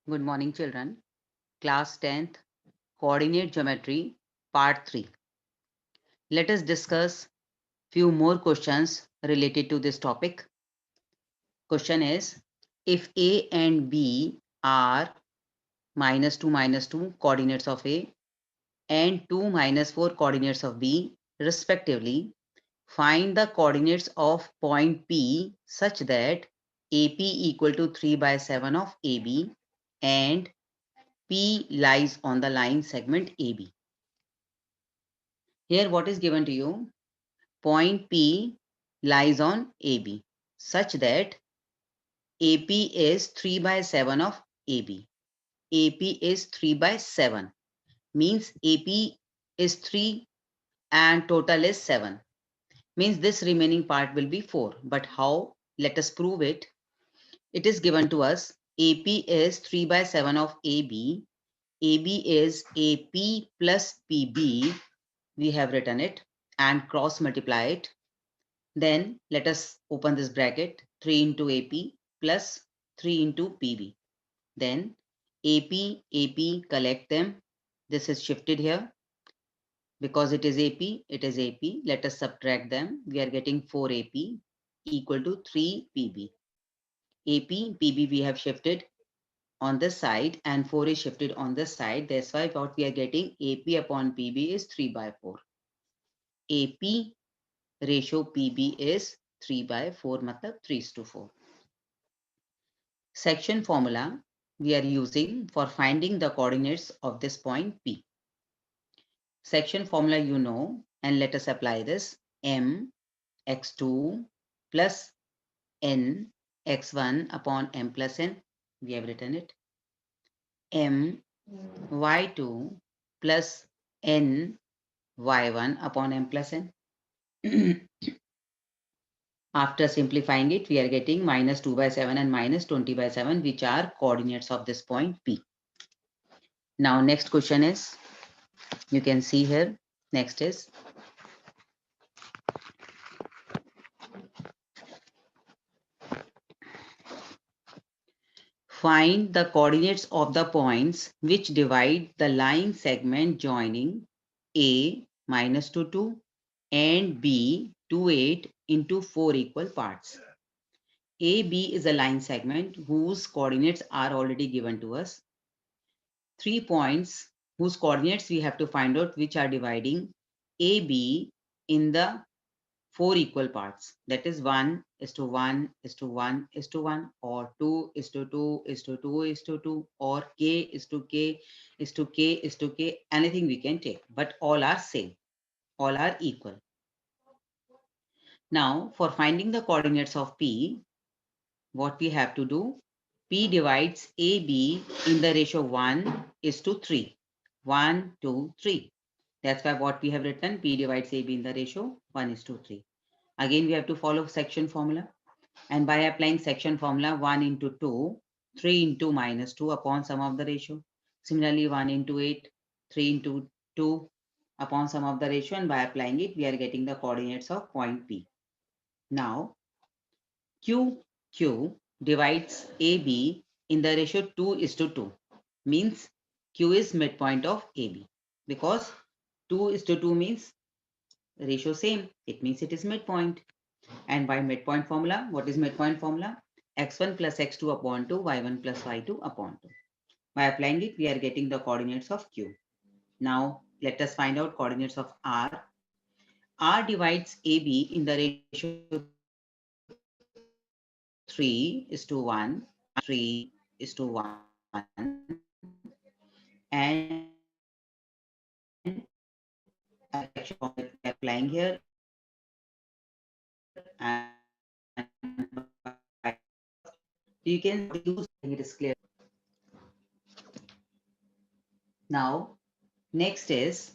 Good morning, children. Class 10th, Coordinate Geometry, Part 3. Let us discuss few more questions related to this topic. Question is, if A and B are -2, -2 coordinates of A and 2, -4 coordinates of B, respectively, find the coordinates of point P such that AP equal to 3/7 of AB and P lies on the line segment AB. Here what is given to you? Point P lies on AB such that AP is 3/7 of AB. AP is 3/7 means AP is 3 and total is 7. Means this remaining part will be 4. But how? Let us prove it. It is given to us AP is 3/7 of AB. AB is AP plus PB. We have written it and cross multiply it. Then let us open this bracket 3 into AP plus 3 into PB. Then AP collect them. This is shifted here because it is AP. It is AP. Let us subtract them. We are getting 4 AP equal to 3 PB. AP, PB we have shifted on this side and 4 is shifted on this side. That's why what we are getting AP upon PB is 3/4. AP ratio PB is 3/4 matlab 3:4. Section formula we are using for finding the coordinates of this point P. Section formula you know, and let us apply this. M x2 plus n x1 upon m plus n. We have written it. M y2 plus n y1 upon m plus n. After simplifying it, we are getting -2/7 and -20/7, which are coordinates of this point P. Now, next question is, you can see here, next is, find the coordinates of the points which divide the line segment joining A -2, 2 and B 2, 8 into 4 equal parts. AB is a line segment whose coordinates are already given to us. 3 points whose coordinates we have to find out which are dividing AB in the 4 equal parts. That is 1:1:1:1 or 2:2:2:2 or K:2K:2K, anything we can take, but all are same, all are equal. Now, for finding the coordinates of P, what we have to do? P divides AB in the ratio 1:3. 1:3. That's why what we have written, P divides AB in the ratio 1:3. Again, we have to follow section formula. And by applying section formula, 1 into 2, 3 into -2 upon sum of the ratio. Similarly, 1 into 8, 3 into 2 upon sum of the ratio. And by applying it, we are getting the coordinates of point P. Now, QQ divides AB in the ratio 2:2. Means Q is midpoint of AB. Because 2:2 means ratio same. It means it is midpoint. And by midpoint formula, what is midpoint formula? X1 plus X2 upon 2, Y1 plus Y2 upon 2. By applying it, we are getting the coordinates of Q. Now, let us find out coordinates of R. R divides AB in the ratio 3:1, 3:1, and applying here and you can use it is clear. Now, next is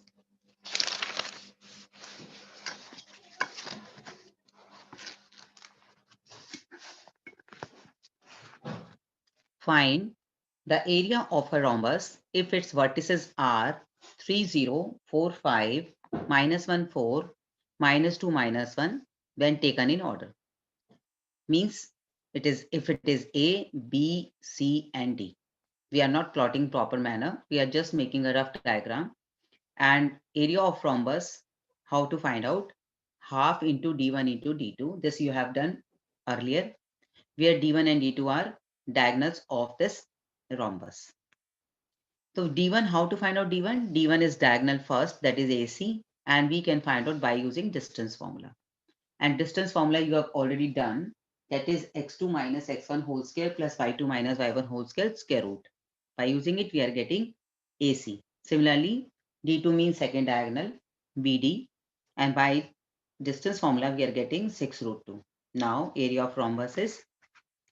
find the area of a rhombus if its vertices are 3, 0, 4, 5, -1, 4, -2, -1 when taken in order. Means it is if it is A, B, C, and D. We are not plotting proper manner. We are just making a rough diagram. And area of rhombus, how to find out? Half into d1 into d2. This you have done earlier, where d1 and d2 are diagonals of this rhombus. So d1, how to find out d1? D1 is diagonal first, that is AC, and we can find out by using distance formula. And distance formula you have already done, that is x2 minus x1 whole square plus y2 minus y1 whole square root. By using it, we are getting AC. Similarly, d2 means second diagonal, BD, and by distance formula, we are getting 6 root 2. Now, area of rhombus is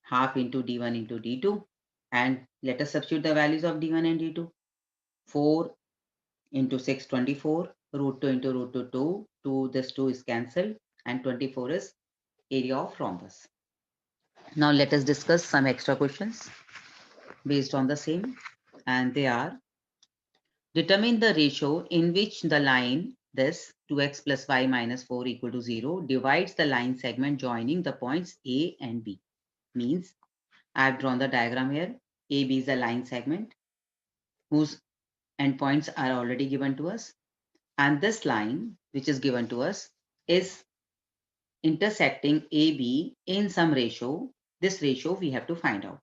half into d1 into d2, and let us substitute the values of d1 and d2. 4 into 6, 24, root 2 into root 2, 2, this 2 is cancelled, and 24 is area of rhombus. Now let us discuss some extra questions based on the same, and they are: determine the ratio in which the line this 2x plus y minus 4 equal to 0 divides the line segment joining the points A and B. Means I have drawn the diagram here. AB is the line segment whose endpoints are already given to us, and this line which is given to us is intersecting AB in some ratio. This ratio we have to find out.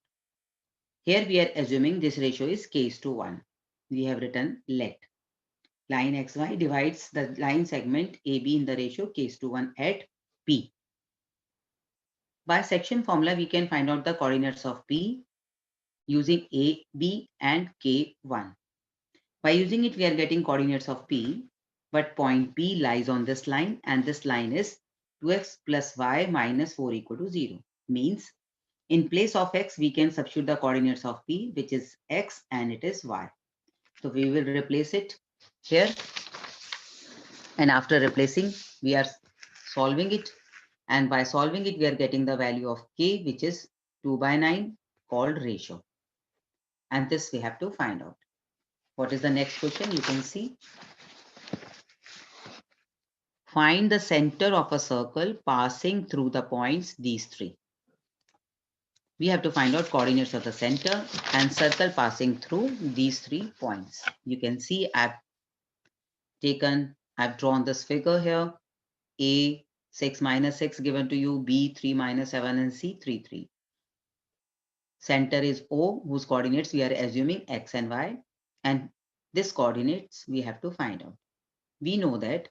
Here we are assuming this ratio is k is to 1. We have written let line xy divides the line segment AB in the ratio k is to 1 at P. By section formula, we can find out the coordinates of P using A, B and K1. By using it, we are getting coordinates of P, but point P lies on this line, and this line is 2x plus y minus 4 equal to 0. Means in place of x, we can substitute the coordinates of P, which is x and it is y. So we will replace it here. And after replacing, we are solving it. And by solving it, we are getting the value of k, which is 2 by 9, called ratio. And this we have to find out. What is the next question? You can see. Find the center of a circle passing through the points these three. We have to find out coordinates of the center and circle passing through these 3 points. You can see I've drawn this figure here. A 6 minus 6 given to you, B 3 minus 7 and C 3 3. Center is O, whose coordinates we are assuming x and y, and this coordinates we have to find out. We know that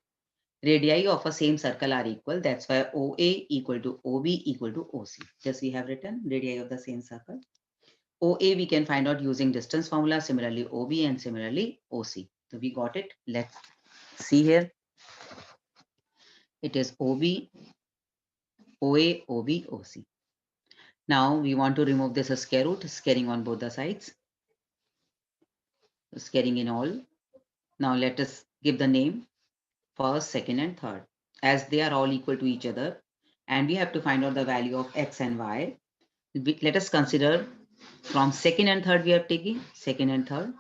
radii of a same circle are equal. That's why OA equal to OB equal to OC. Just we have written radii of the same circle. OA we can find out using distance formula, similarly OB and similarly OC. So we got it. Let's see here. It is OB, OA, OB, OC. Now we want to remove this square root, squaring on both the sides. Squaring in all. Now let us give the name first, second and third, as they are all equal to each other, and we have to find out the value of x and y. Let us consider from second and third we are taking second and third.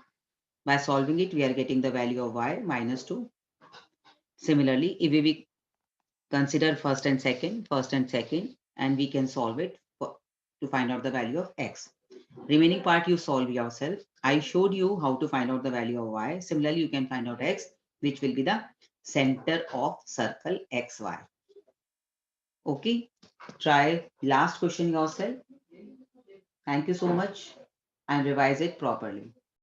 By solving it, we are getting the value of y minus 2. Similarly, if we consider first and second, and we can solve it to find out the value of x. Remaining part you solve yourself. I showed you how to find out the value of y. Similarly, you can find out x, which will be the center of circle xy. Okay, try last question yourself. Thank you so much and revise it properly.